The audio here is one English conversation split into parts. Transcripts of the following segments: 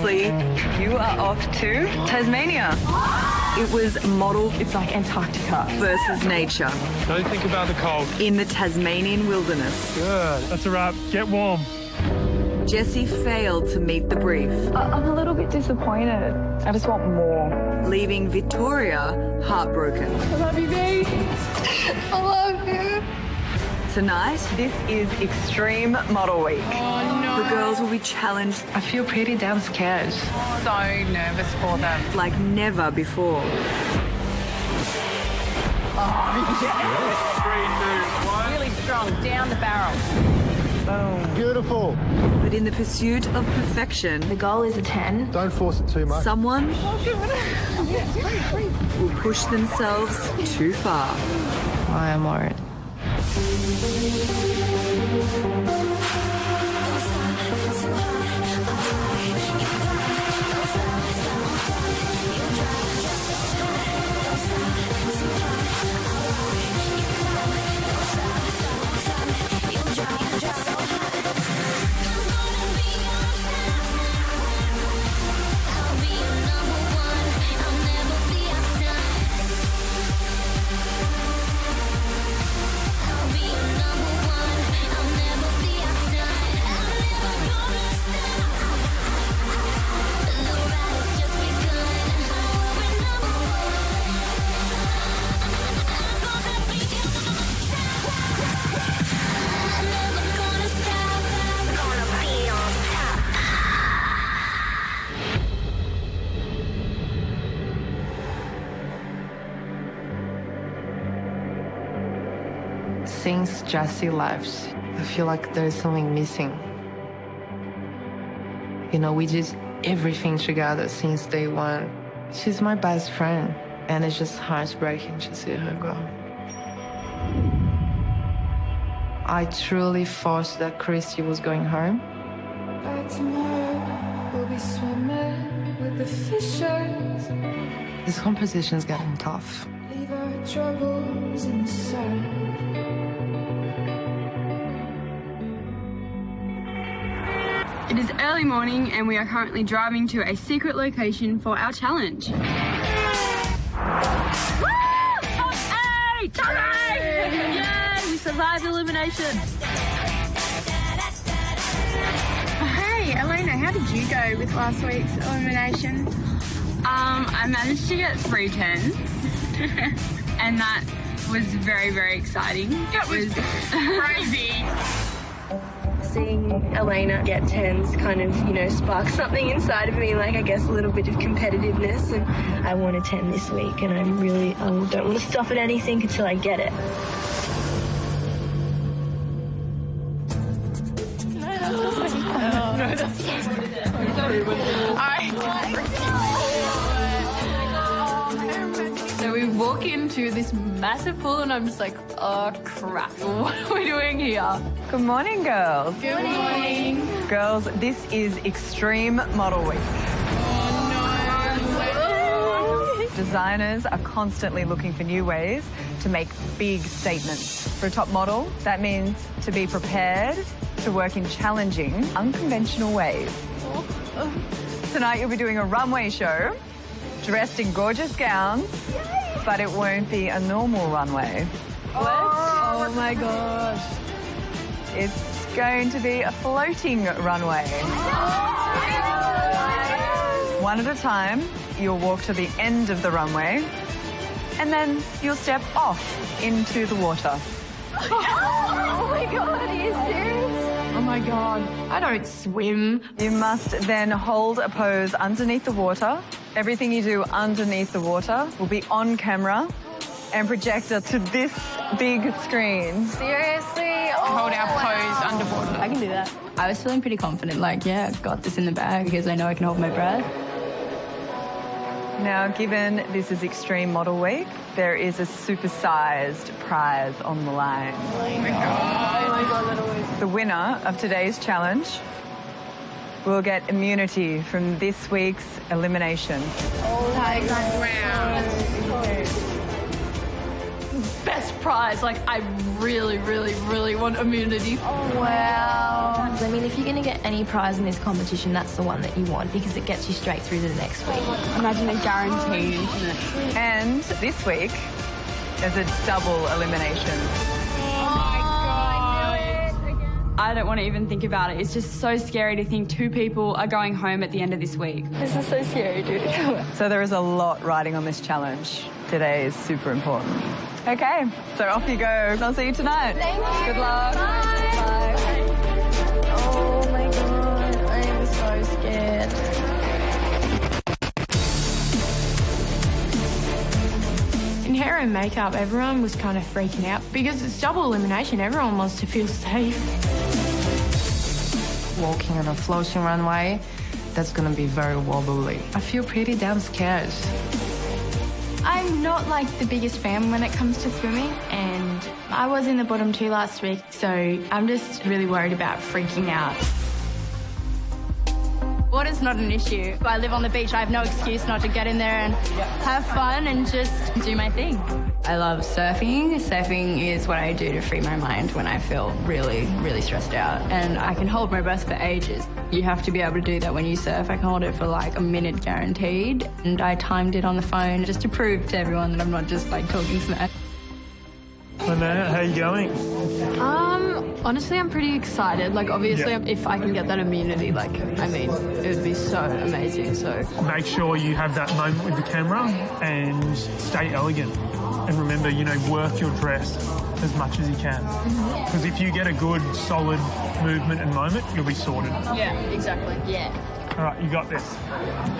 seriously, you are off to Tasmania. It was model It's like Antarctica. versus nature Don't think about the cold. in the Tasmanian wilderness. Good. That's a wrap. Get warm. Jessie failed to meet the brief, I'm a little bit disappointed. I just want more. leaving Victoria heartbroken. I love you, babe. I love you. Tonight, this is Extreme Model Week. Oh, no. The girls will be challenged I feel pretty damn scared. So nervous for them. like never before. Really strong, down the barrel. Beautiful. But in the pursuit of perfection, The goal is a 10. Don't force it too much. someone will push themselves too far. I am worried. Since Jessie left, I feel like there's something missing. You know, we did everything together since day one. She's my best friend, and it's just heartbreaking to see her go. I truly thought that Christy was going home. By tomorrow, we'll be swimming with the fishes. This competition's getting tough. Leave our troubles in the sun. It is early morning and we are currently driving to a secret location for our challenge. Woo! Top 8! Top 8! Yay! We survived elimination. Hey, Elena, how did you go with last week's elimination? I managed to get 3 10s and that was very, very exciting. It was crazy. Seeing Elena get 10s kind of, you know, sparked something inside of me, like I guess a little bit of competitiveness, and I want a 10 this week, and I don't want to stop at anything until I get it. So we walk into this massive pool and I'm just like, oh crap, what are we doing here? Good morning, girls. Good morning. Girls, this is Extreme Model Week. Designers are constantly looking for new ways to make big statements. For a top model, that means to be prepared to work in challenging, unconventional ways. Tonight you'll be doing a runway show, dressed in gorgeous gowns, but it won't be a normal runway. Oh my gosh. It's going to be a floating runway. One at a time, you'll walk to the end of the runway, and then you'll step off into the water. Oh my god, are you serious? Oh my god, I don't swim. You must then hold a pose underneath the water. Everything you do underneath the water will be on camera and projected to this big screen. Seriously? Hold our pose underwater. I can do that. I was feeling pretty confident, like, yeah, I've got this in the bag because I know I can hold my breath. Now, given this is Extreme Model Week, there is a supersized prize on the line. Oh my god. The winner of today's challenge will get immunity from this week's elimination. Oh my god. Wow. Best prize. Like, I really, really, really want immunity. Oh wow. I mean, if you're going to get any prize in this competition, that's the one that you want because it gets you straight through to the next week. Imagine a guarantee into the next week. And this week, there's a double elimination. I don't want to even think about it. It's just so scary to think 2 people are going home at the end of this week. This is so scary, dude. So there is a lot riding on this challenge. Today is super important. Okay, so off you go. I'll see you tonight. Thank you. Good luck. Bye. Oh my God, I am so scared. In hair and makeup, everyone was kind of freaking out because it's double elimination. Everyone wants to feel safe. Walking on a floating runway, that's going to be very wobbly. I feel pretty damn scared. I'm not like the biggest fan when it comes to swimming, and I was in the bottom 2 last week, so I'm just really worried about freaking out. Water's not an issue. I live on the beach. I have no excuse not to get in there and have fun and just do my thing. I love surfing. Surfing is what I do to free my mind when I feel really, really stressed out. And I can hold my breath for ages. You have to be able to do that when you surf. I can hold it for like a minute guaranteed. And I timed it on the phone just to prove to everyone that I'm not just like talking smack. Elena, how are you going? Honestly, I'm pretty excited. Like, obviously, if I can get that immunity, like, I mean, it would be so amazing, so. Make sure you have that moment with the camera and stay elegant. And remember, you know, work your dress as much as you can. Because if you get a good, solid movement and moment, you'll be sorted. Yeah, exactly. Yeah. All right, you got this.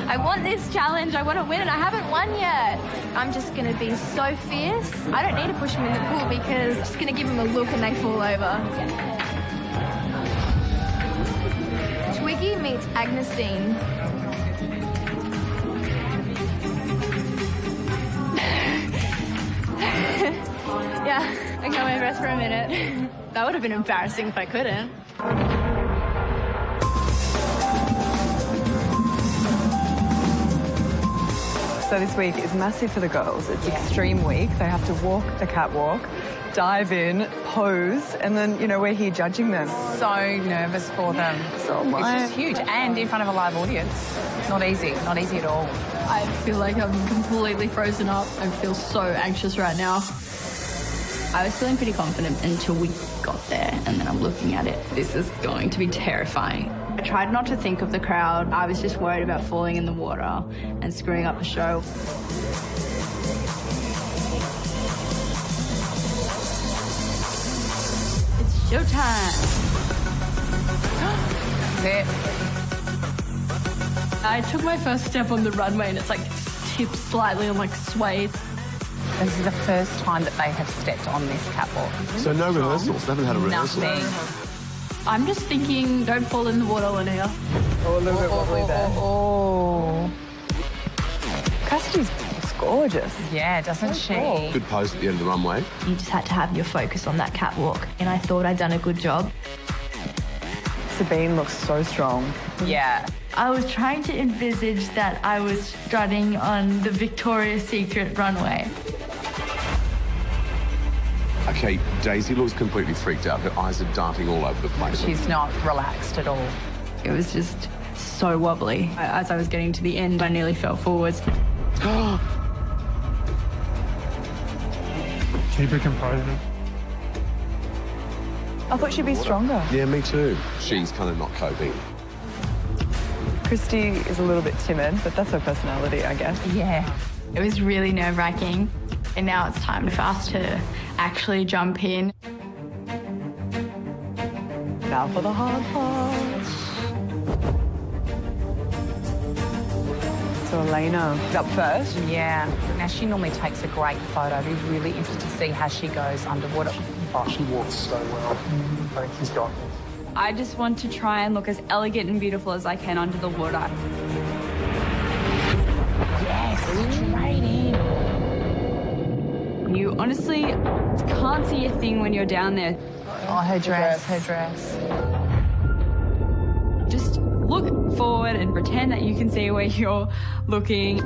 I want this challenge. I want to win it. I haven't won yet. I'm just going to be so fierce. I don't need to push him in the pool because I'm just going to give him a look and they fall over. Twiggy meets Agnestine. Yeah, I can't wait rest for a minute. That would have been embarrassing if I couldn't. So this week is massive for the girls. It's extreme week. They have to walk the catwalk, dive in, pose, and then, you know, we're here judging them. So nervous for them. So am I. It's just huge. And in front of a live audience. Not easy at all. I feel like I'm completely frozen up. I feel so anxious right now. I was feeling pretty confident until we got there, and then I'm looking at it. This is going to be terrifying. I tried not to think of the crowd. I was just worried about falling in the water and screwing up the show. It's showtime. That's it. I took my first step on the runway and it's like tipped slightly and like swayed. This is the first time that they have stepped on this catwalk. So no rehearsals? They haven't had a rehearsal? Nothing. I'm just thinking, don't fall in the water, Linnea. Oh, a little bit wobbly there. Oh. Cassidy's gorgeous. Yeah, doesn't she? Good pose at the end of the runway. You just had to have your focus on that catwalk, and I thought I'd done a good job. Sabine looks so strong. Yeah. I was trying to envisage that I was strutting on the Victoria's Secret runway. Okay, Daisy looks completely freaked out. Her eyes are darting all over the place. She's not relaxed at all. It was just so wobbly. As I was getting to the end, I nearly fell forwards. Keep her composure. I thought she'd be stronger. Yeah, me too. She's kind of not coping. Christy is a little bit timid, but that's her personality, I guess. Yeah. It was really nerve-wracking. And now it's time for us to actually jump in. Now for the hard part. So Elena, up first. Yeah. Now, she normally takes a great photo. I'd be really interested to see how she goes underwater. Oh, she walks so well. I think she's got this. I just want to try and look as elegant and beautiful as I can under the water. Yes, straight in. You honestly can't see a thing when you're down there. Oh, her dress. Just look forward and pretend that you can see where you're looking.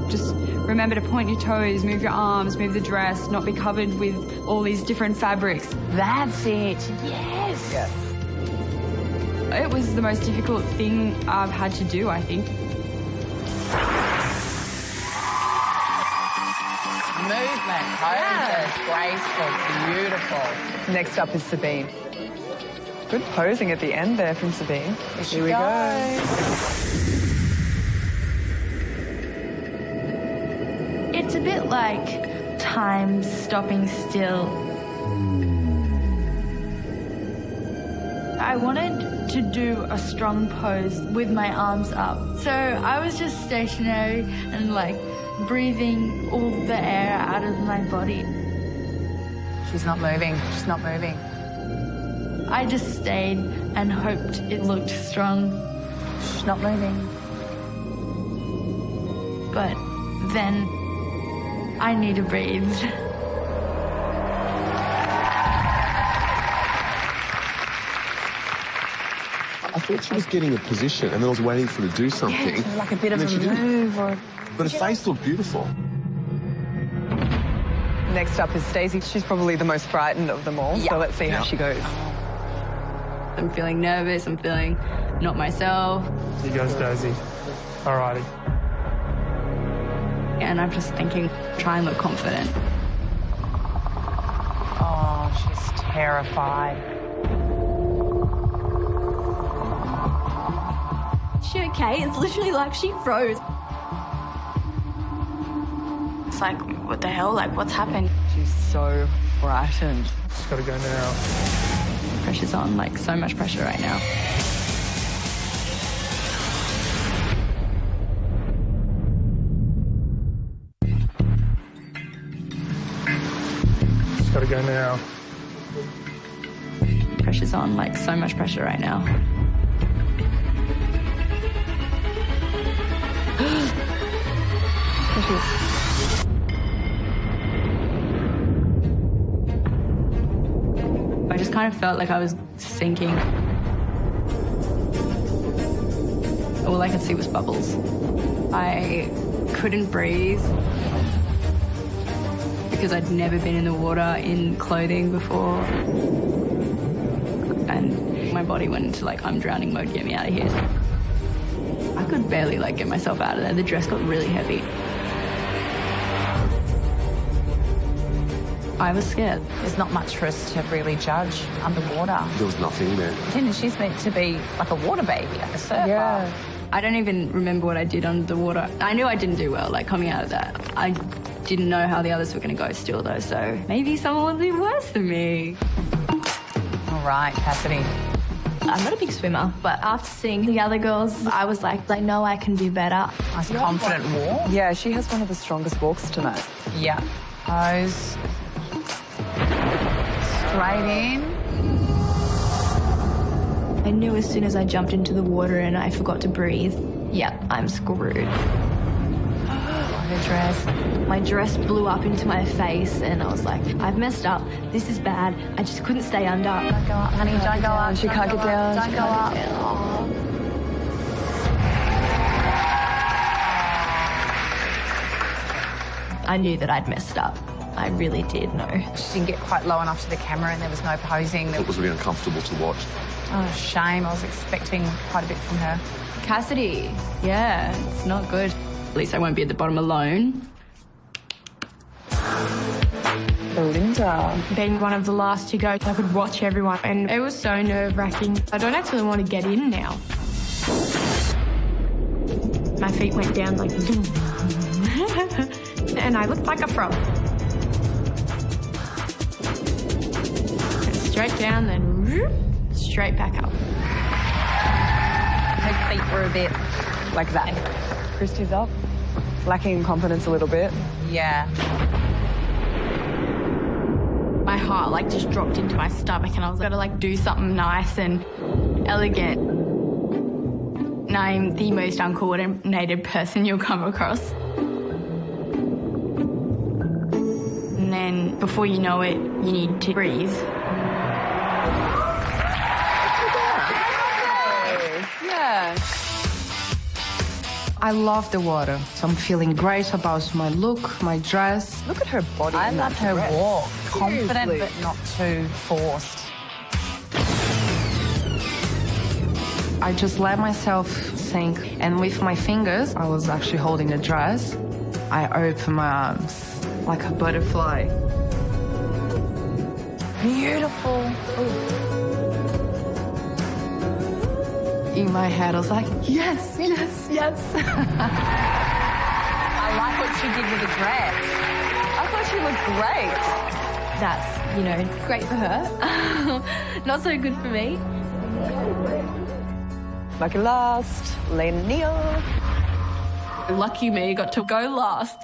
Just remember to point your toes, move your arms, move the dress, not be covered with all these different fabrics. That's it. Yes. Yes. It was the most difficult thing I've had to do, I think. Movement, poses, graceful, beautiful. Next up is Sabine. Good posing at the end there from Sabine. Here we go. It's a bit like time stopping still. I wanted to do a strong pose with my arms up. So I was just stationary and like breathing all the air out of my body. She's not moving. She's not moving. I just stayed and hoped it looked strong. She's not moving. But then I need to breathe. I thought she was getting a position, and then I was waiting for her to do something. Yeah, like a bit of and a then she didn't. move or... But her face looked beautiful. Next up is Stacey. She's probably the most frightened of them all, so let's see how she goes. I'm feeling nervous, I'm feeling not myself. Here goes Daisy. Alrighty. And I'm just thinking, try and look confident. Oh, she's terrified. Is she okay? It's literally like she froze. It's like, what the hell? Like, what's happened? She's so frightened. She's got to go now. Pressure's on, like so much pressure right now. She's got to go now. Pressure's on, like so much pressure right now. I just kind of felt like I was sinking. All I could see was bubbles. I couldn't breathe because I'd never been in the water in clothing before. And my body went into like, I'm drowning mode, get me out of here. I could barely like get myself out of there. The dress got really heavy. I was scared. There's not much for us to really judge underwater. There was nothing there. And she's meant to be like a water baby, like a surfer. Yeah. I don't even remember what I did under the water. I knew I didn't do well, like coming out of that. I didn't know how the others were going to go still though, so maybe someone will do worse than me. All right, Cassidy. I'm not a big swimmer, but after seeing the other girls, I was like, I know I can do better. Nice confident walk. Yeah, she has one of the strongest walks tonight. Yeah. Pose. Straight in. I knew as soon as I jumped into the water and I forgot to breathe, yeah, I'm screwed. Her dress. My dress blew up into my face and I was like, I've messed up. This is bad. I just couldn't stay under. Don't go up, honey. Don't go up. She can't get down. Don't go up. I knew that I'd messed up. I really did know. She didn't get quite low enough to the camera and there was no posing. It was really uncomfortable to watch. Oh, shame. I was expecting quite a bit from her. Cassidy, yeah, it's not good. At least I won't be at the bottom alone. Belinda. Being one of the last to go, I could watch everyone, and it was so nerve-wracking. I don't actually want to get in now. My feet went down like and I looked like a frog. And straight down, then straight back up. Her feet were a bit Like that. Christy's up. Lacking in confidence a little bit. yeah. My heart like just dropped into my stomach and I was gotta like do something nice and elegant. And I'm the most uncoordinated person you'll come across. And then before you know it, you need to breathe. Yeah. I love the water, so I'm feeling great about my look, my dress. Look at her body. I love her walk. Confident Seriously. but not too forced. I just let myself sink, and with my fingers, I was actually holding the dress. I opened my arms like a butterfly. Beautiful. In my head, I was like, yes, yes, yes. I like what she did with the dress. I thought she looked great. That's, you know, great for her. Not so good for me. Lucky last, Lena Neal. Lucky me, got to go last.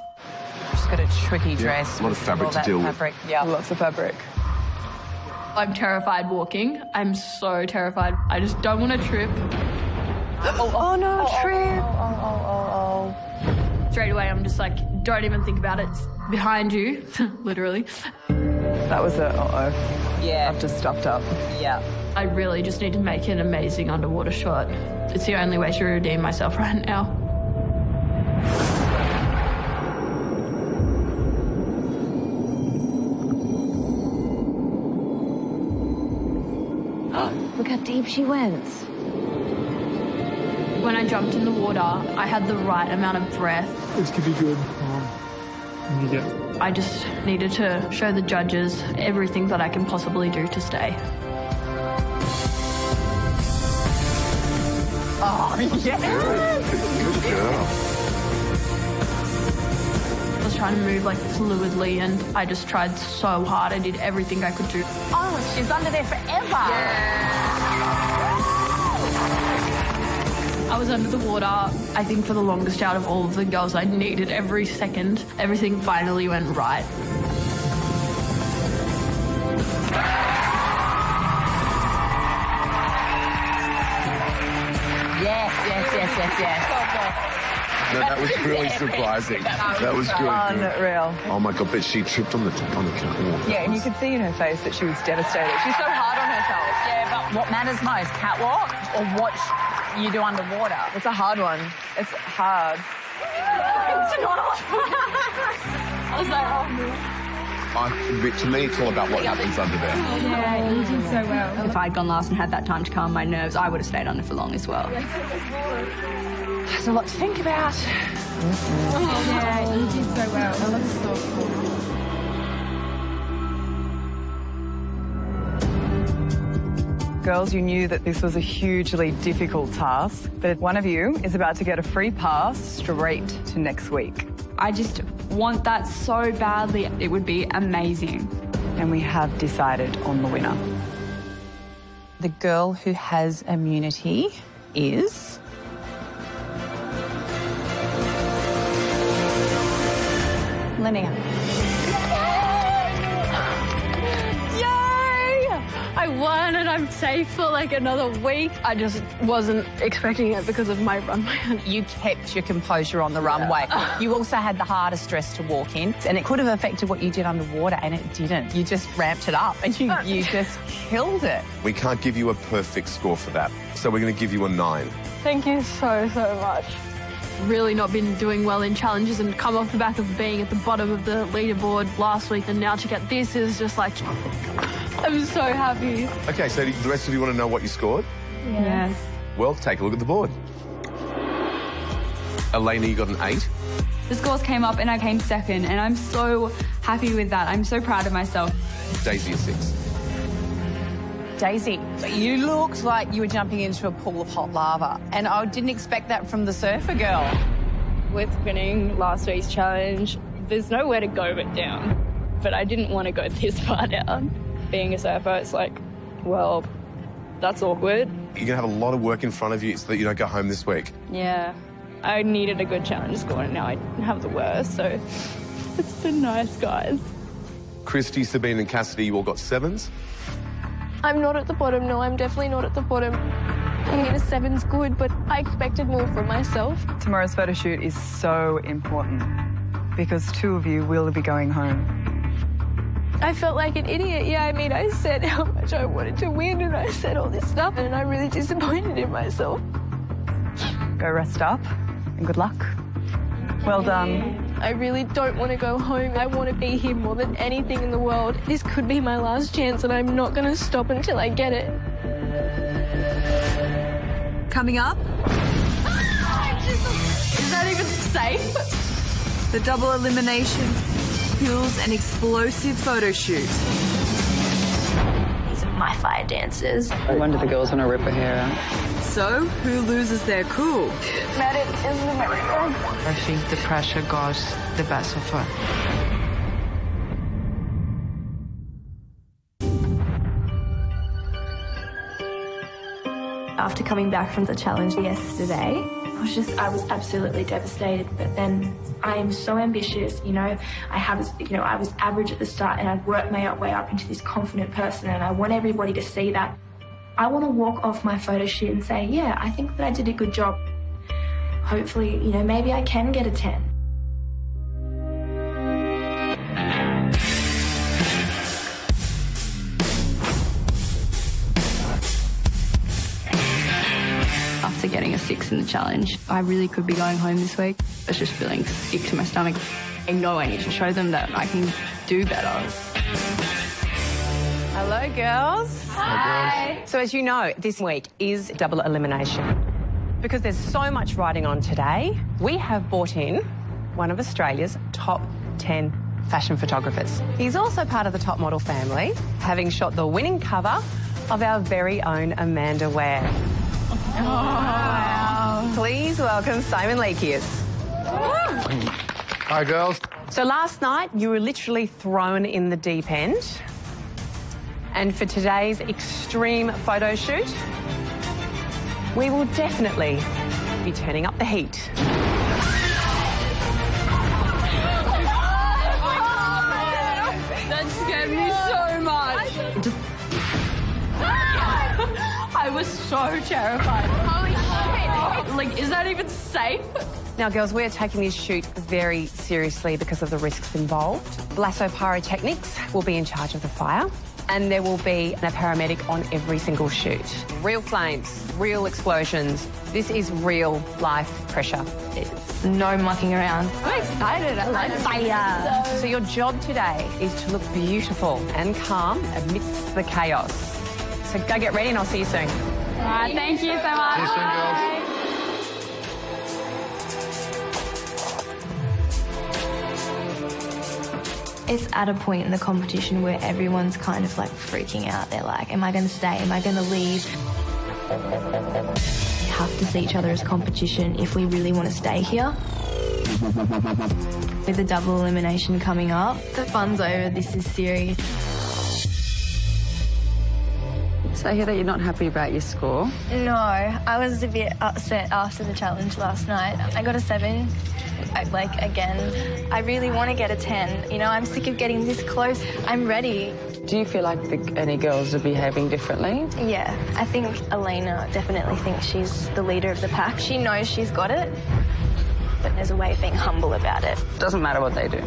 She's got a tricky dress. a lot of fabric to deal with. fabric. Yeah. Lots of fabric. I'm terrified walking. I'm so terrified. I just don't want to trip. Oh no, trip. Straight away, I'm just like, don't even think about it. It's behind you, literally. That was a Yeah. I've just stuffed up. Yeah. I really just need to make an amazing underwater shot. It's the only way to redeem myself right now. Look how deep she went. When I jumped in the water, I had the right amount of breath. This could be good. When you get I just needed to show the judges everything that I can possibly do to stay. Oh, yes! Good girl. I was trying to move like fluidly and I just tried so hard. I did everything I could do. Oh, she's under there forever. I was under the water, I think for the longest out of all of the girls. I needed every second. Everything finally went right. Yes. No, that was really surprising. That was good. Unreal. Oh my God, but she tripped on the catwalk. Yeah, and you could see in her face that she was devastated. She's so hard on herself. Yeah, but what matters most, catwalk or what you do underwater? It's a hard one. It's hard. I was like, oh no. To me, it's all about what happens under there. Yeah, you did so well. If I'd gone last and had that time to calm my nerves, I would have stayed under for long as well. There's a lot to think about. Yeah, you did so well. That was so cool. Girls, you knew that this was a hugely difficult task, but one of you is about to get a free pass straight to next week. I just want that so badly. It would be amazing. And we have decided on the winner. The girl who has immunity is... Linnea. I won and I'm safe for like another week. I just wasn't expecting it because of my runway. You kept your composure on the runway. You also had the hardest dress to walk in, and it could have affected what you did underwater, and it didn't. You just ramped it up and you just killed it. We can't give you a perfect score for that, so we're going to give you a 9. Thank you so much. Really not been doing well in challenges and come off the back of being at the bottom of the leaderboard last week, and now to get this is just like, I'm so happy. Okay, so the rest of you want to know what you scored? Yes. Well, take a look at the board. Elena, you got an 8. The scores came up and I came second, and I'm so happy with that. I'm so proud of myself. Daisy, a 6. Daisy, you looked like you were jumping into a pool of hot lava, and I didn't expect that from the surfer girl. With winning last week's challenge, there's nowhere to go but down. But I didn't want to go this far down. Being a surfer, it's like, well, that's awkward. You're going to have a lot of work in front of you so that you don't go home this week. Yeah, I needed a good challenge score, and now I have the worst, so it's been nice, guys. Christy, Sabine and Cassidy, you all got 7s. I'm not at the bottom, no, I'm definitely not at the bottom. I mean, a 7's good, but I expected more from myself. Tomorrow's photo shoot is so important because 2 of you will be going home. I felt like an idiot. Yeah, I mean, I said how much I wanted to win and I said all this stuff, and I'm really disappointed in myself. Go rest up and good luck. Well done. I really don't want to go home. I want to be here more than anything in the world. This could be my last chance and I'm not going to stop until I get it. Coming up, Is that even safe? the double elimination skills and explosive photo shoot. These are my fire dancers. I wonder the girls want to rip her hair out. So, who loses their cool? Merit is the miracle. I think the pressure got the best of her. After coming back from the challenge yesterday, I was absolutely devastated. But then I am so ambitious, you know. I was average at the start and I've worked my way up into this confident person, and I want everybody to see that. I want to walk off my photo shoot and say, yeah, I think that I did a good job. Hopefully, you know, maybe I can get a 10. After getting a 6 in the challenge, I really could be going home this week. I was just feeling sick to my stomach. I know I need to show them that I can do better. Hello, girls. Hi. So as you know, this week is double elimination. Because there's so much riding on today, we have brought in one of Australia's top 10 fashion photographers. He's also part of the top model family, having shot the winning cover of our very own Amanda Ware. Oh, wow. Please welcome Simon Leakius. Hi, girls. So last night, you were literally thrown in the deep end. And for today's extreme photo shoot, we will definitely be turning up the heat. That scared me so much. I was so terrified. Holy shit. Like, is that even safe? Now, girls, we're taking this shoot very seriously because of the risks involved. Lasso Pyrotechnics will be in charge of the fire, and there will be a paramedic on every single shoot. Real flames, real explosions. This is real life pressure. It's no mucking around. I'm excited. I like fire. So your job today is to look beautiful and calm amidst the chaos. So go get ready and I'll see you soon. All right, thank you so much. See you soon, girls. It's at a point in the competition where everyone's kind of like freaking out. They're like, am I going to stay? Am I going to leave? We have to see each other as competition if we really want to stay here. With the double elimination coming up, the fun's over. This is serious. So I hear that you're not happy about your score. No, I was a bit upset after the challenge last night. I got a 7. Again, I really want to get a 10. You know, I'm sick of getting this close. I'm ready. Do you feel like any girls are behaving differently? Yeah, I think Elena definitely thinks she's the leader of the pack. She knows she's got it, but there's a way of being humble about it. Doesn't matter what they do.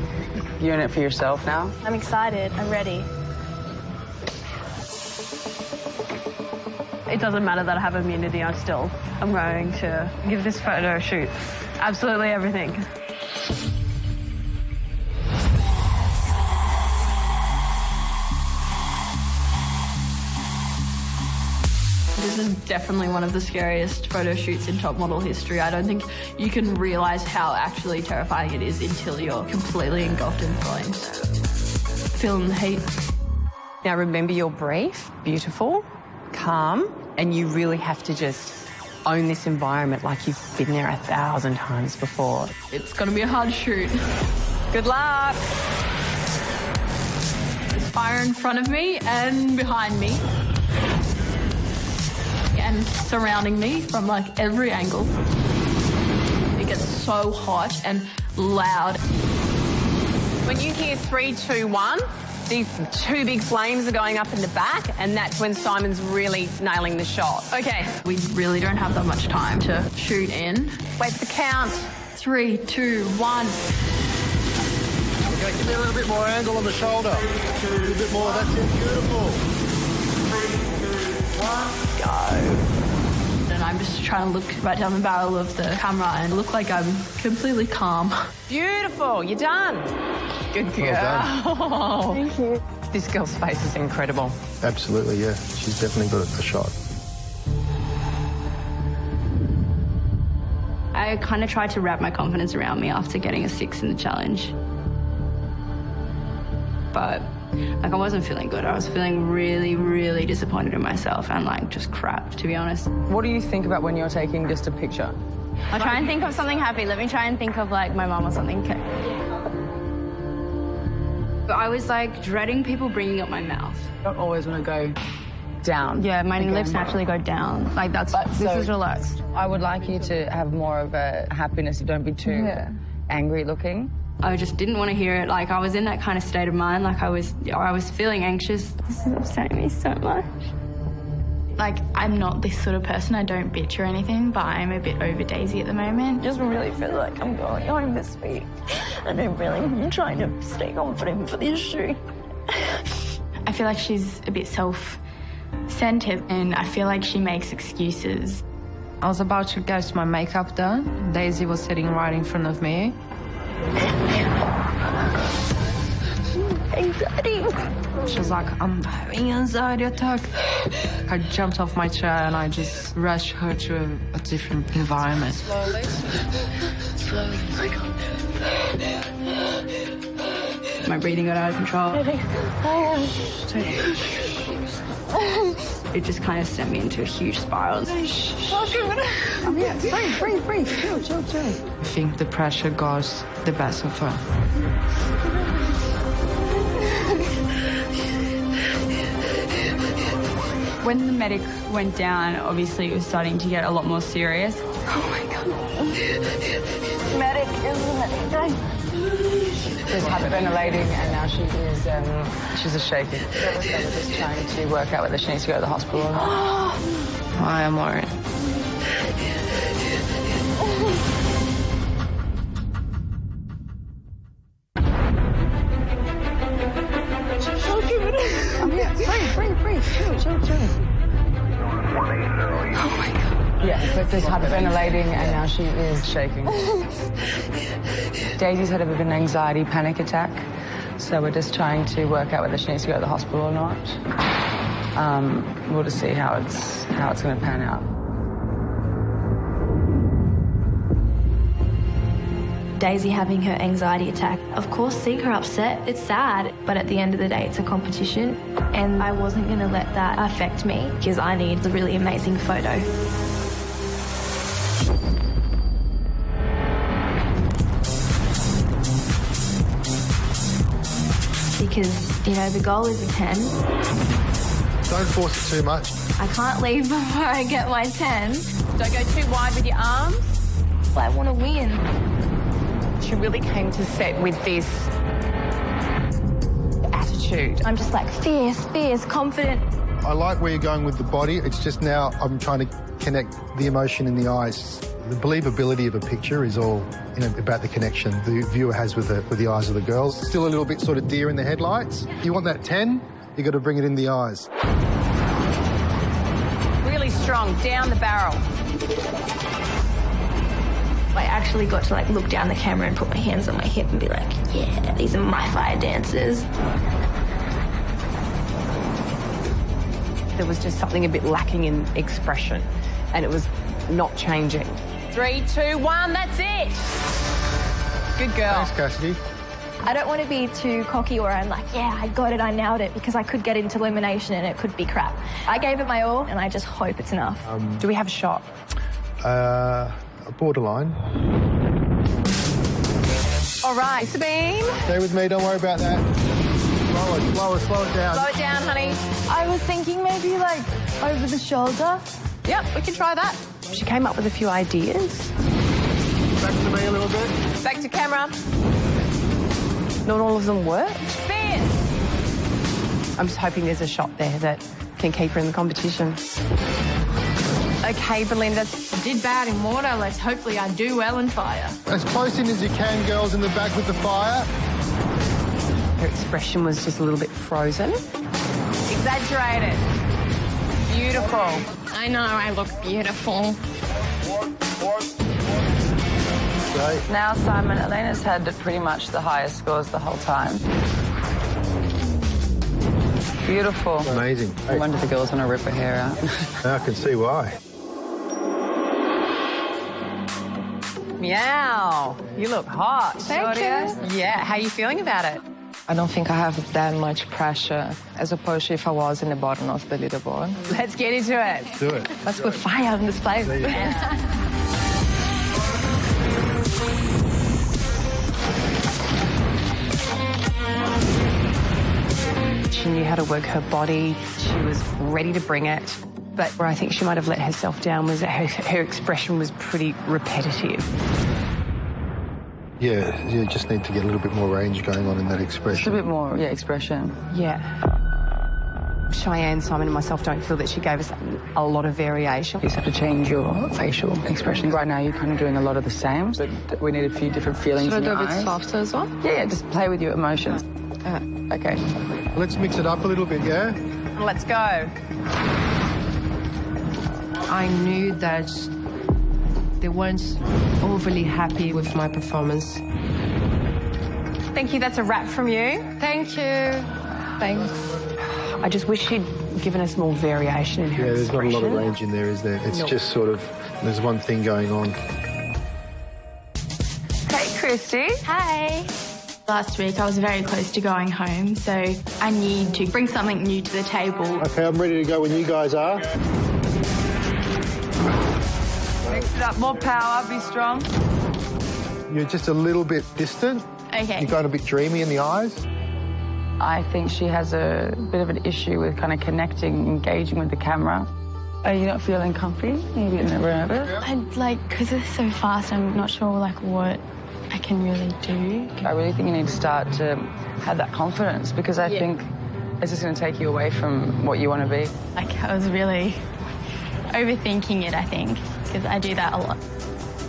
You're in it for yourself now. I'm excited. I'm ready. It doesn't matter that I have immunity. I'm going to give this photo shoot absolutely everything. This is definitely one of the scariest photo shoots in top model history. I don't think you can realise how actually terrifying it is until you're completely engulfed in flames. Feeling the heat. Now remember your brief, beautiful, calm, and you really have to just own this environment like you've been there 1,000 times before. It's going to be a hard shoot. Good luck. There's fire in front of me and behind me. And surrounding me from like every angle. It gets so hot and loud. When you hear 3, 2, 1, these 2 big flames are going up in the back, and that's when Simon's really nailing the shot. Okay, we really don't have that much time to shoot in. Wait for the count. 3, 2, 1. Okay, give me a little bit more angle on the shoulder. A little bit more, that's it, beautiful. 3, 2, 1, go. And I'm just trying to look right down the barrel of the camera and look like I'm completely calm. Beautiful. You're done. Good girl. Well done. Thank you. This girl's face is incredible. Absolutely, yeah. She's definitely got a shot. I kind of tried to wrap my confidence around me after getting a 6 in the challenge. But like, I wasn't feeling good. I was feeling really, really disappointed in myself and like just crap, to be honest. What do you think about when you're taking just a picture? I'll try and think of something happy. Let me try and think of like my mum or something. But I was like dreading people bringing up my mouth. I don't always want to go down. Yeah, my lips naturally go down. Like this is relaxed. I would like you to have more of a happiness. Don't be too angry looking. I just didn't want to hear it. Like, I was in that kind of state of mind. Like, I was feeling anxious. This is upsetting me so much. Like, I'm not this sort of person. I don't bitch or anything, but I'm a bit over Daisy at the moment. Just really feel like I'm going home this week. And I'm trying to stay confident for this shoot. I feel like she's a bit self-centered, and I feel like she makes excuses. I was about to get my makeup done. Daisy was sitting right in front of me. Anxiety. She was like, I'm having an anxiety attack. I jumped off my chair and I just rushed her to a different environment. Slowly. My breathing got out of control. It just kind of sent me into a huge spiral. Breathe. Chill. I think the pressure got the best of her. When the medic went down, obviously it was starting to get a lot more serious. Oh my God. Medic is the medic. She's hyperventilating and now she's a shaky. We're just trying to work out whether she needs to go to the hospital or not. I am worried. Breathe. Chill. Oh my God. Yeah, but there's hyperventilating and now she is shaking. Daisy's had a bit of an anxiety panic attack, so we're just trying to work out whether she needs to go to the hospital or not. We'll just see how it's going to pan out. Daisy having her anxiety attack. Of course, seeing her upset, it's sad, but at the end of the day, it's a competition, and I wasn't going to let that affect me because I need a really amazing photo. Because, you know, the goal is a 10. Don't force it too much. I can't leave before I get my 10. Don't go too wide with your arms. I want to win. She really came to set with this attitude. I'm just like fierce, confident. I like where you're going with the body. It's just now I'm trying to connect the emotion in the eyes. The believability of a picture is all about the connection the viewer has with the eyes of the girls. Still a little bit sort of deer in the headlights. If you want that 10, you got to bring it in the eyes. Really strong, down the barrel. I actually got to like look down the camera and put my hands on my hip and be like, yeah, these are my fire dancers. There was just something a bit lacking in expression, and it was not changing. 3, 2, 1, that's it. Good girl. Thanks, Cassidy. I don't want to be too cocky where I'm like, yeah, I got it, I nailed it, because I could get into elimination and it could be crap. I gave it my all, and I just hope it's enough. Do we have a shot? Borderline. All right, Sabine. Stay with me, don't worry about that. Slow it down. Slow it down, honey. I was thinking maybe like over the shoulder. Yep, we can try that. She came up with a few ideas. Back to me a little bit. Back to camera. Not all of them worked. Fierce. I'm just hoping there's a shot there that can keep her in the competition. Okay, Belinda. Did bad in water. Let's hopefully I do well in fire. As close in as you can, girls, in the back with the fire. Her expression was just a little bit frozen. Exaggerated. Beautiful. I know I look beautiful. Great. Now, Simon, Elena's had pretty much the highest scores the whole time. Beautiful. Amazing. I wonder if the girls want to rip her hair out. I can see why. Meow. You look hot. Thank you. Yeah. How are you feeling about it? I don't think I have that much pressure as opposed to if I was in the bottom of the leaderboard. Let's get into it. Do it. Let's put fire in this place. She knew how to work her body. She was ready to bring it. But where I think she might have let herself down was that her expression was pretty repetitive. Yeah, you just need to get a little bit more range going on in that Just expression. a bit more, expression. Yeah. Cheyenne, Simon and myself don't feel that she gave us a lot of variation. You just have to change your facial expression. Right now, you're kind of doing a lot of the same, but we need a few different feelings Should I in do your a bit eyes. softer as well? Yeah, just play with your emotions. Okay. Let's mix it up a little bit, yeah? Let's go. I knew that they weren't overly happy with my performance. Thank you. That's a wrap from you. Thank you. Thanks. I just wish she'd given us more variation in her Yeah, there's not a lot of expression. range in there, is there? It's Nope. just sort of, there's one thing going on. Hey, Christy. Hi. Last week I was very close to going home, so I need to bring something new to the table. Okay, I'm ready to go when you guys are. Mix it up. More power. Be strong. You're just a little bit distant. Okay. You're going a bit dreamy in the eyes. I think she has a bit of an issue with kind of connecting, engaging with the camera. Are you not feeling comfy? Are you getting nervous? Because it's so fast, I'm not sure, what I can really do. I really think you need to start to have that confidence because I think it's just going to take you away from what you want to be. I was really overthinking it, I think, because I do that a lot.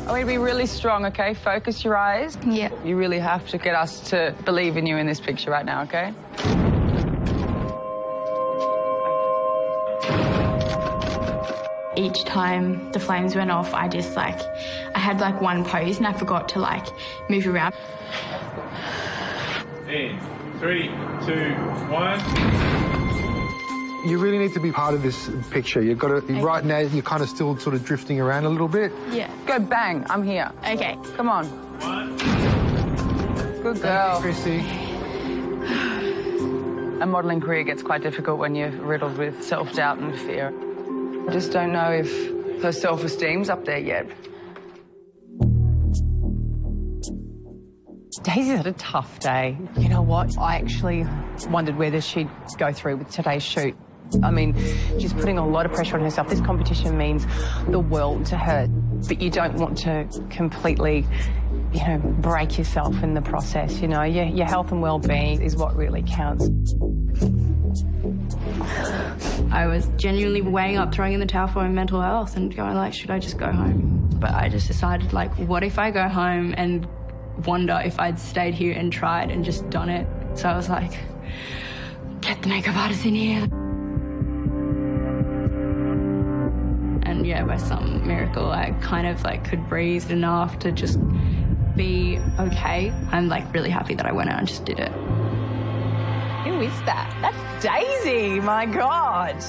I want you to be really strong, okay? Focus your eyes. Yeah. You really have to get us to believe in you in this picture right now, okay? Each time the flames went off, I just I had one pose and I forgot to move around. In 3, 2, 1. You really need to be part of this picture. You've got to, right now, you're kind of still sort of drifting around a little bit. Yeah. Go bang, I'm here. Okay. Come on. 1. Good girl. Chrissy. A modelling career gets quite difficult when you're riddled with self-doubt and fear. I just don't know if her self-esteem's up there yet. Daisy's had a tough day. You know what? I actually wondered whether she'd go through with today's shoot. I mean, she's putting a lot of pressure on herself. This competition means the world to her, but you don't want to completely, break yourself in the process, Your health and well-being is what really counts. I was genuinely weighing up throwing in the towel for my mental health and going should I just go home? But I just decided what if I go home and wonder if I'd stayed here and tried and just done it. So I was get the makeup artist in here. And yeah, by some miracle, I kind of could breathe enough to just be okay. I'm really happy that I went out and just did it. Who is that? That's Daisy, my God.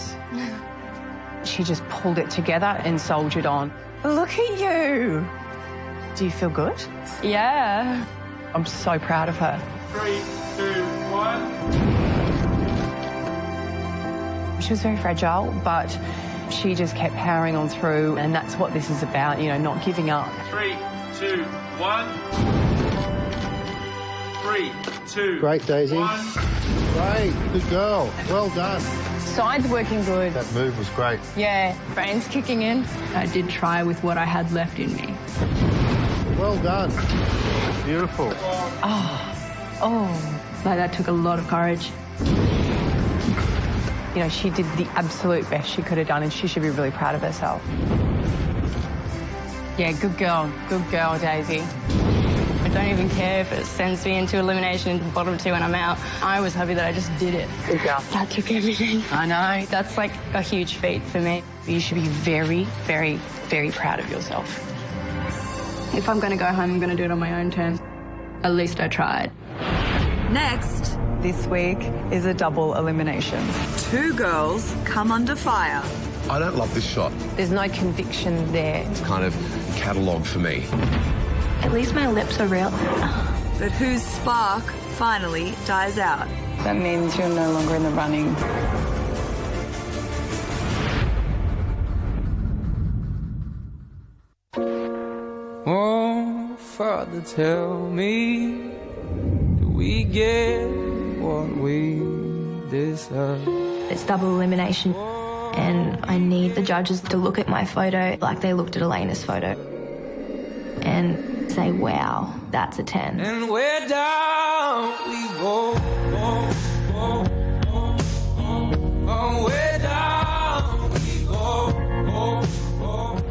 She just pulled it together and soldiered on. Look at you. Do you feel good? Yeah. I'm so proud of her. 3, 2, 1. She was very fragile, but she just kept powering on through, and that's what this is about, not giving up. 3, 2, 1. 3, 2. Great, Daisy. 1. Great. Good girl. Well done. Sides working good. That move was great. Yeah, brain's kicking in. I did try with what I had left in me. Well done. Beautiful. Oh. That took a lot of courage. She did the absolute best she could have done, and she should be really proud of herself. Yeah, good girl. Good girl, Daisy. I don't even care if it sends me into elimination into the bottom 2 and I'm out. I was happy that I just did it. Good girl. That took everything. I know. That's a huge feat for me. You should be very, very, very proud of yourself. If I'm going to go home, I'm going to do it on my own terms. At least I tried. Next, this week is a double elimination. 2 girls come under fire. I don't love this shot. There's no conviction there. It's kind of catalogue for me. At least my lips are real. But whose spark finally dies out? That means you're no longer in the running. Oh, Father, tell me, do we get what we deserve? It's double elimination, and I need the judges to look at my photo like they looked at Elena's photo and say, wow, that's a 10. And where down we go, where down we go.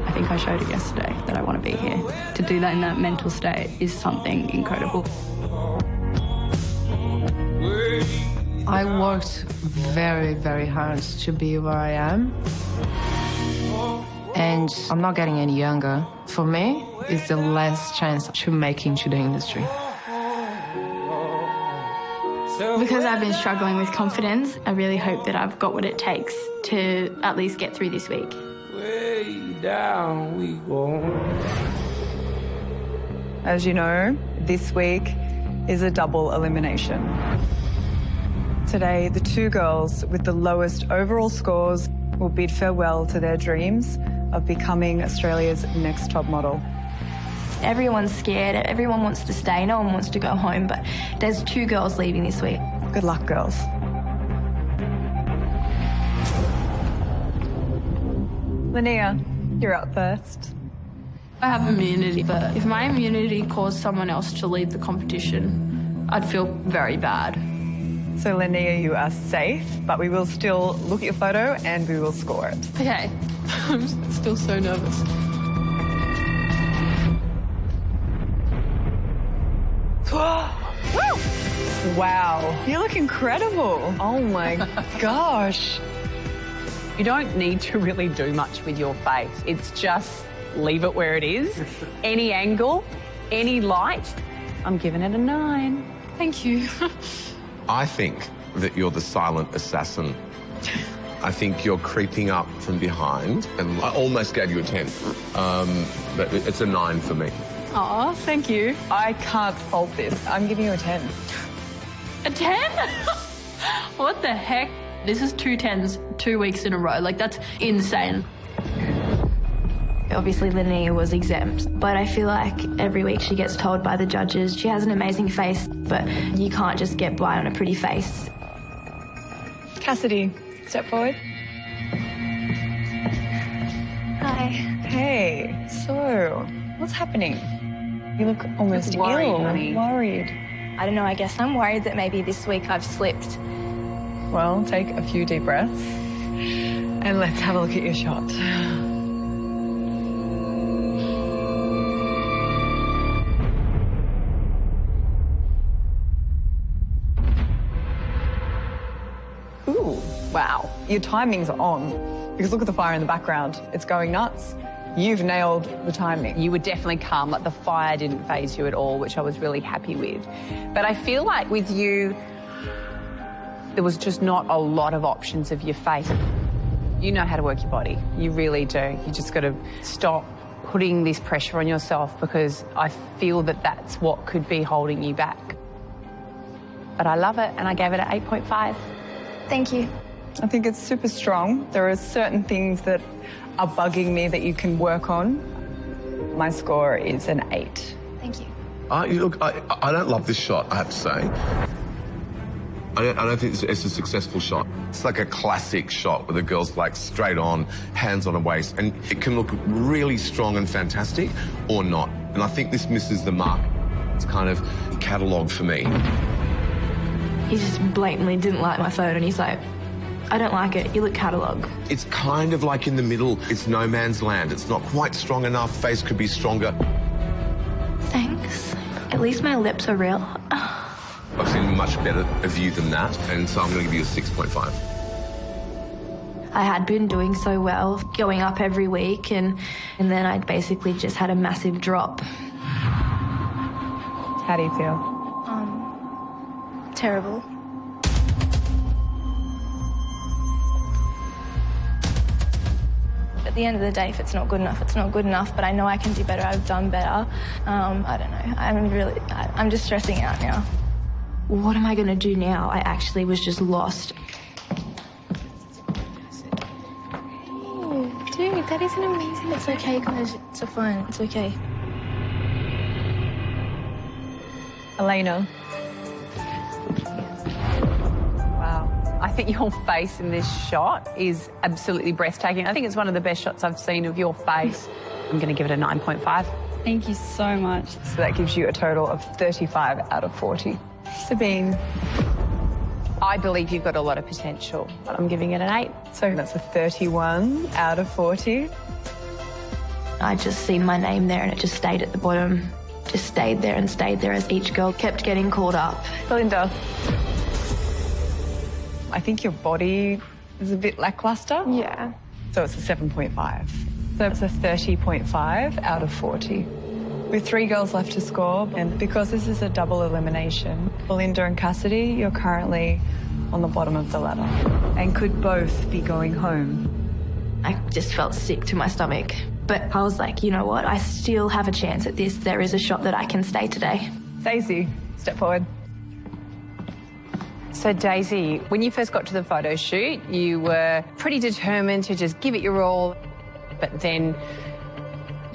I think I showed it yesterday that I want to be here. To do that in that mental state is something incredible. I worked very, very hard to be where I am. And I'm not getting any younger. For me, it's the last chance to make into the industry. Because I've been struggling with confidence, I really hope that I've got what it takes to at least get through this week. Way down we go. As you know, this week is a double elimination. Today, the 2 girls with the lowest overall scores will bid farewell to their dreams of becoming Australia's next top model. Everyone's scared, everyone wants to stay, no one wants to go home, but there's 2 girls leaving this week. Good luck, girls. Linnea, you're up first. I have immunity, but if my immunity caused someone else to leave the competition, I'd feel very bad. So, Linnea, you are safe, but we will still look at your photo and we will score it. Okay, I'm still so nervous. Wow, you look incredible. Oh my gosh. You don't need to really do much with your face. It's just leave it where it is. Any angle, any light. I'm giving it a 9. Thank you. I think that you're the silent assassin. I think you're creeping up from behind, and I almost gave you a 10. But it's a 9 for me. Aw, thank you. I can't fault this. I'm giving you a 10. A 10? What the heck? This is 2 10s 2 weeks in a row. Like, that's insane. Obviously, Linnea was exempt, but I feel like every week she gets told by the judges she has an amazing face, but you can't just get by on a pretty face. Cassidy, step forward. Hi. Hey, so what's happening? You look almost worried, ill. honey. Worried. I don't know, I guess I'm worried that maybe this week I've slipped. Well, take a few deep breaths and let's have a look at your shot. Ooh, wow. Your timing's on. Because look at the fire in the background. It's going nuts. You've nailed the timing. You were definitely calm, like the fire didn't faze you at all, which I was really happy with. But I feel like with you, there was just not a lot of options of your face. You know how to work your body. You really do. You just got to stop putting this pressure on yourself, because I feel that that's what could be holding you back. But I love it, and I gave it an 8.5. Thank you. I think it's super strong. There are certain things that are bugging me that you can work on. My score is an 8. Thank you. Look, I don't love this shot, I have to say. I don't think it's a successful shot. It's like a classic shot where the girl's like straight on, hands on her waist, and it can look really strong and fantastic or not. And I think this misses the mark. It's kind of catalogue for me. He just blatantly didn't like my photo and he's like, I don't like it, you look catalogue. It's kind of like in the middle. It's no man's land. It's not quite strong enough. Face could be stronger. Thanks. At least my lips are real. I've seen much better of you than that, and so I'm going to give you a 6.5. I had been doing so well, going up every week, and then I basically just had a massive drop. How do you feel? Terrible. At the end of the day, if it's not good enough, it's not good enough, but I know I can do better. I've done better. I don't know. I'm just stressing out now. What am I going to do now? I actually was just lost. Oh, dude, that isn't amazing. It's okay, guys. It's fine. It's okay. Elena. Wow. I think your face in this shot is absolutely breathtaking. I think it's one of the best shots I've seen of your face. I'm going to give it a 9.5. Thank you so much. So that gives you a total of 35 out of 40. Sabine. I believe you've got a lot of potential, but I'm giving it an 8. So that's a 31 out of 40. I just seen my name there and it just stayed at the bottom. Just stayed there and stayed there as each girl kept getting called up. Belinda. I think your body is a bit lackluster. Yeah. So it's a 7.5. So it's a 30.5 out of 40. With 3 girls left to score, and because this is a double elimination, Belinda and Cassidy, you're currently on the bottom of the ladder and could both be going home. I just felt sick to my stomach. But I was like, you know what? I still have a chance at this. There is a shot that I can stay today. Daisy, step forward. So, Daisy, when you first got to the photo shoot, you were pretty determined to just give it your all, but then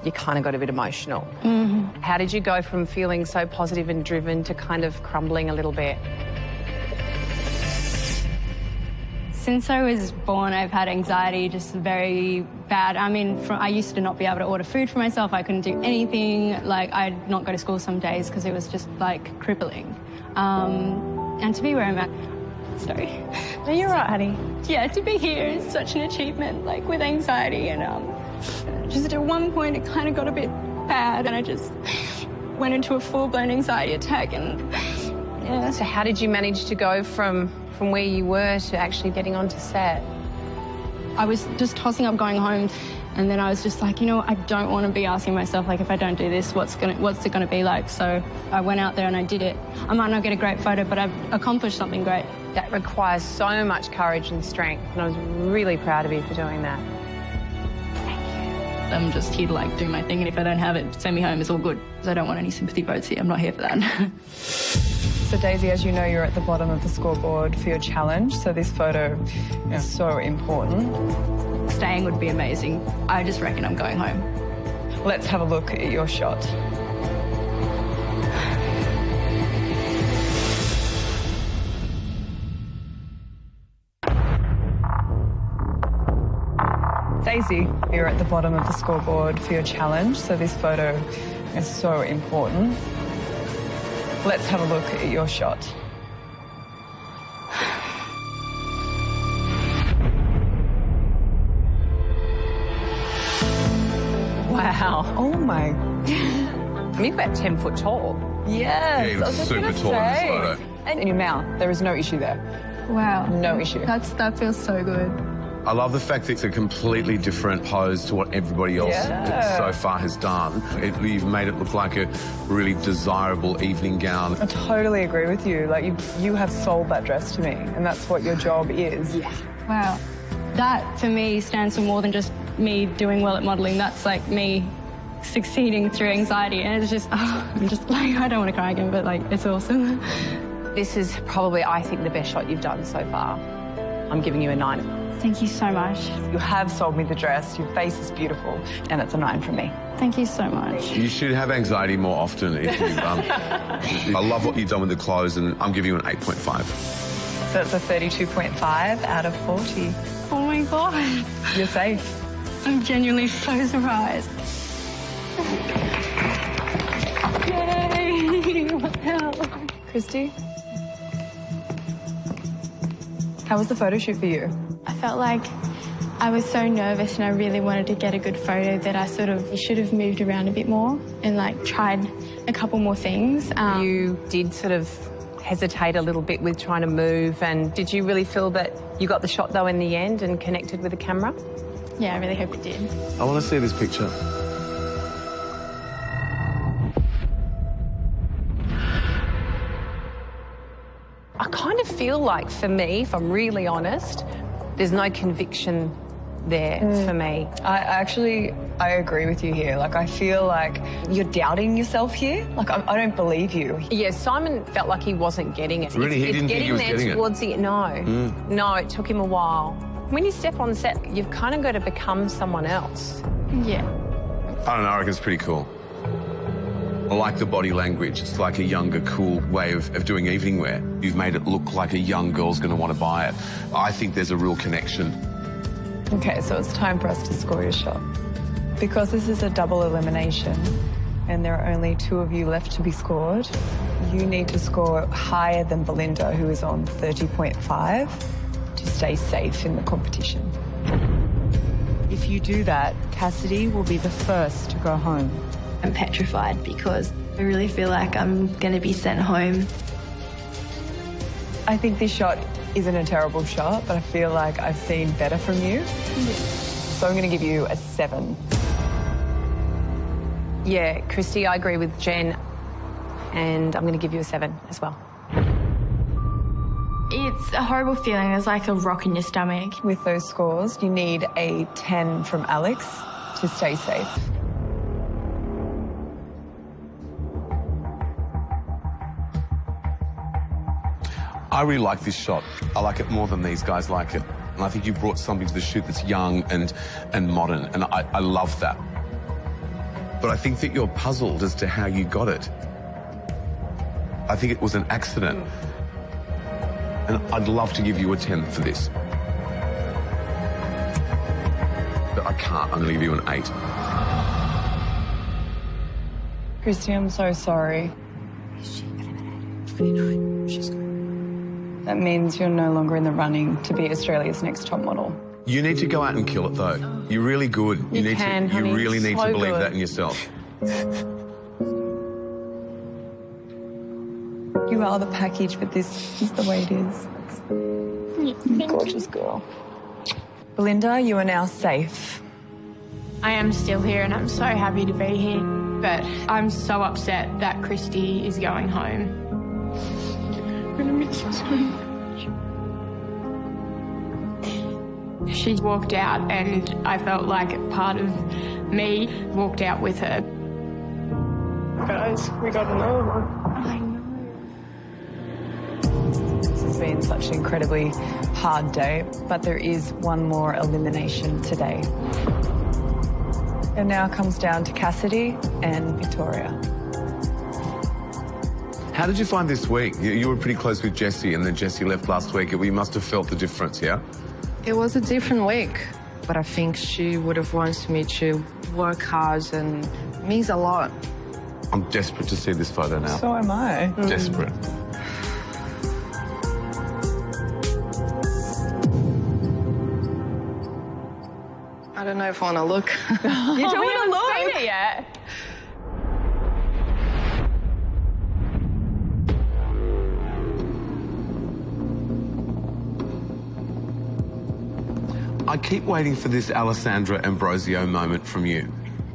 you kind of got a bit emotional. Mm-hmm. How did you go from feeling so positive and driven to kind of crumbling a little bit? Since I was born, I've had anxiety, just very bad. I mean, I used to not be able to order food for myself. I couldn't do anything. Like, I'd not go to school some days because it was just, like, crippling. And to be where I'm at... Sorry. No, you're right, honey. Yeah, to be here is such an achievement, like, with anxiety. And just at one point, it kind of got a bit bad, and I just went into a full-blown anxiety attack, and... Yeah. So how did you manage to go from where you were to actually getting onto set? I was just tossing up going home, and then I was just like, you know, I don't want to be asking myself, like, if I don't do this, what's it gonna be like? So I went out there and I did it. I might not get a great photo, but I've accomplished something great. That requires so much courage and strength, and I was really proud of you for doing that. I'm just here to, like, do my thing, and if I don't have it, send me home, it's all good. Because I don't want any sympathy votes here. I'm not here for that. So, Daisy, as you know, you're at the bottom of the scoreboard for your challenge, so this photo is so important. Staying would be amazing. I just reckon I'm going home. Let's have a look at your shot. Daisy, you're at the bottom of the scoreboard for your challenge, so this photo is so important. Let's have a look at your shot. Wow. Oh my. You're about 10 foot tall. Yes. Yeah, he was super tall in this photo. And in your mouth, there is no issue there. Wow. No issue. That feels so good. I love the fact that it's a completely different pose to what everybody else so far has done. You've made it look like a really desirable evening gown. I totally agree with you. Like, you have sold that dress to me, and that's what your job is. Yeah. Wow. That, for me, stands for more than just me doing well at modelling. That's, like, me succeeding through anxiety. And it's just, I'm just, like, I don't want to cry again, but, like, it's awesome. This is probably, I think, the best shot you've done so far. I'm giving you a 9. Thank you so much. You have sold me the dress. Your face is beautiful, and it's a 9 from me. Thank you so much. You should have anxiety more often. If you, I love what you've done with the clothes, and I'm giving you an 8.5. So it's a 32.5 out of 40. Oh my God. You're safe. I'm genuinely so surprised. Yay! Wow. Christy? How was the photo shoot for you? I felt like I was so nervous and I really wanted to get a good photo that I should have moved around a bit more and, like, tried a couple more things. You did sort of hesitate a little bit with trying to move, and did you really feel that you got the shot, though, in the end and connected with the camera? Yeah, I really hope it did. I want to see this picture. feel like, for me, if I'm really honest, there's no conviction there for me. I agree with you here. Like, I feel like you're doubting yourself here. Like, I don't believe you. Yeah, Simon felt like he wasn't getting it. Really? He didn't think he was getting it? Towards the no. No, it took him a while. When you step on set, you've kind of got to become someone else. Yeah. I don't know, I reckon it's pretty cool. I like the body language. It's like a younger, cool way of doing evening wear. You've made it look like a young girl's going to want to buy it. I think there's a real connection. Okay, so it's time for us to score your shot. Because this is a double elimination and there are only 2 of you left to be scored, you need to score higher than Belinda, who is on 30.5, to stay safe in the competition. If you do that, Cassidy will be the first to go home. I'm petrified because I really feel like I'm going to be sent home. I think this shot isn't a terrible shot, but I feel like I've seen better from you. So I'm going to give you a 7. Yeah, Christy, I agree with Jen, and I'm going to give you a 7 as well. It's a horrible feeling. There's like a rock in your stomach. With those scores, you need a 10 from Alex to stay safe. I really like this shot. I like it more than these guys like it. And I think you brought something to the shoot that's young and modern, and I love that. But I think that you're puzzled as to how you got it. I think it was an accident. And I'd love to give you a 10 for this. But I can't. I'm going to give you an 8. Christy, I'm so sorry. She's good. That means you're no longer in the running to be Australia's next top model. You need to go out and kill it, though. You're really good. You can, honey. You really need So to believe good. that in yourself. You are the package, but this is the way it is. Gorgeous girl. Belinda, you are now safe. I am still here and I'm so happy to be here. But I'm so upset that Christy is going home. I'm gonna miss her so much. She walked out and I felt like part of me walked out with her. Guys, we got another one. I know. This has been such an incredibly hard day, but there is one more elimination today. It now comes down to Cassidy and Victoria. How did you find this week? You were pretty close with Jessie, and then Jessie left last week. You must have felt the difference, yeah? It was a different week, but I think she would have wanted me to work hard, and it means a lot. I'm desperate to see this photo now. So am I. Desperate. I don't know if I want to look. You don't we want to haven't look? seen it yet. I keep waiting for this Alessandra Ambrosio moment from you.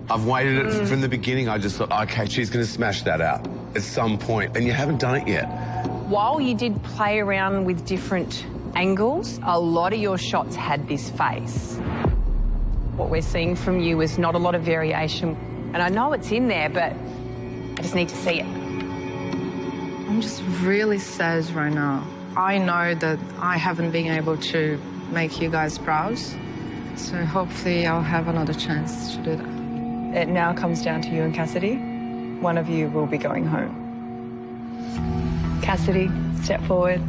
I've waited it from the beginning. I just thought, okay, she's going to smash that out at some point, and you haven't done it yet. While you did play around with different angles, a lot of your shots had this face. What we're seeing from you is not a lot of variation. And I know it's in there, but I just need to see it. I'm just really sad right now. I know that I haven't been able to make you guys proud, so hopefully I'll have another chance to do that. It now comes down to you and Cassidy. One of you will be going home. Cassidy, step forward.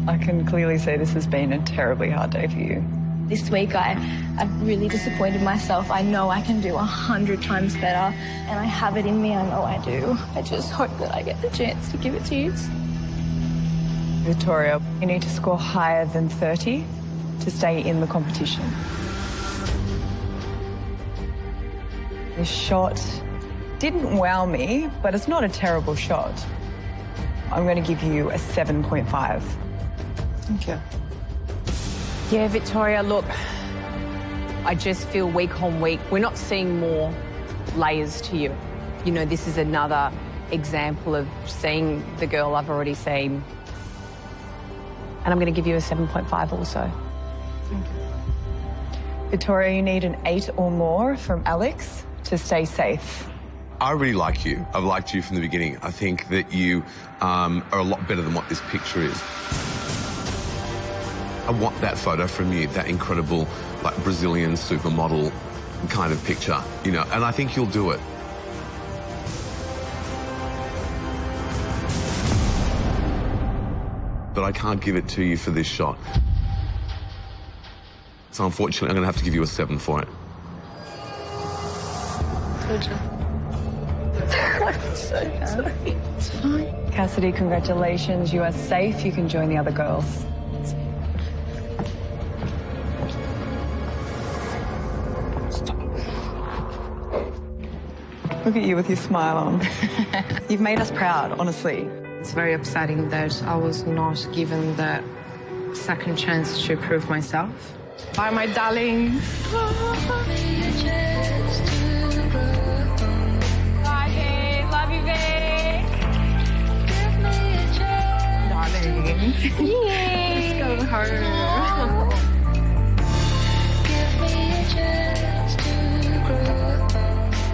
I can clearly see this has been a terribly hard day for you. This week I've really disappointed myself. I know I can do 100 times better, and I have it in me. I know I do. I just hope that I get the chance to give it to you. Victoria, you need to score higher than 30 to stay in the competition. This shot didn't wow me, but it's not a terrible shot. I'm going to give you a 7.5. Thank you. Yeah, Victoria, look, I just feel week on week, we're not seeing more layers to you. You know, this is another example of seeing the girl I've already seen And I'm going to give you a 7.5 also. Victoria, you need an 8 or more from Alex to stay safe. I really like you. I've liked you from the beginning. I think that you are a lot better than what this picture is. I want that photo from you, that incredible, like, Brazilian supermodel kind of picture, you know, and I think you'll do it. But I can't give it to you for this shot. So unfortunately, I'm going to have to give you a 7 for it. Good job. I'm so sorry. It's fine. Cassidy, congratulations. You are safe. You can join the other girls. Look at you with your smile on. You've made us proud, honestly. It's very upsetting that I was not given that second chance to prove myself. Bye, my darlings. Bye, babe. Love you, babe. Darling. Yay. Let's go home.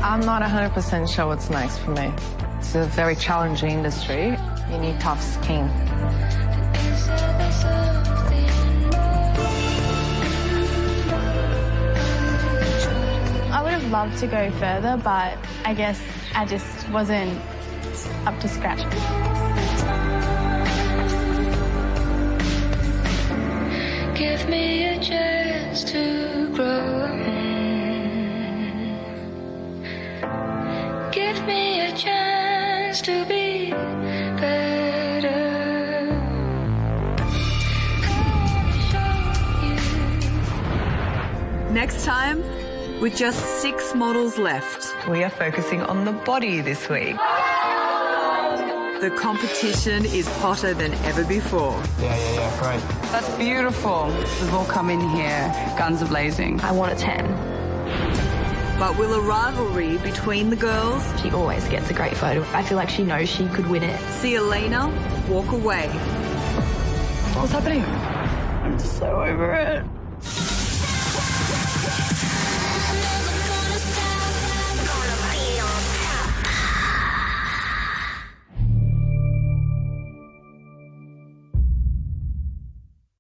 I'm not 100% sure what's next for me. It's a very challenging industry. You need tough skin. I would have loved to go further, but I guess I just wasn't up to scratch. Give me a chance to grow. Give me a chance to be better. Next time, with just 6 models left. We are focusing on the body this week. The competition is hotter than ever before. Yeah, great. That's beautiful. We've all come in here, guns a-blazing. I want a 10. But will a rivalry between the girls? She always gets a great photo. I feel like she knows she could win it. See Elena walk away. What's happening? I'm so over it.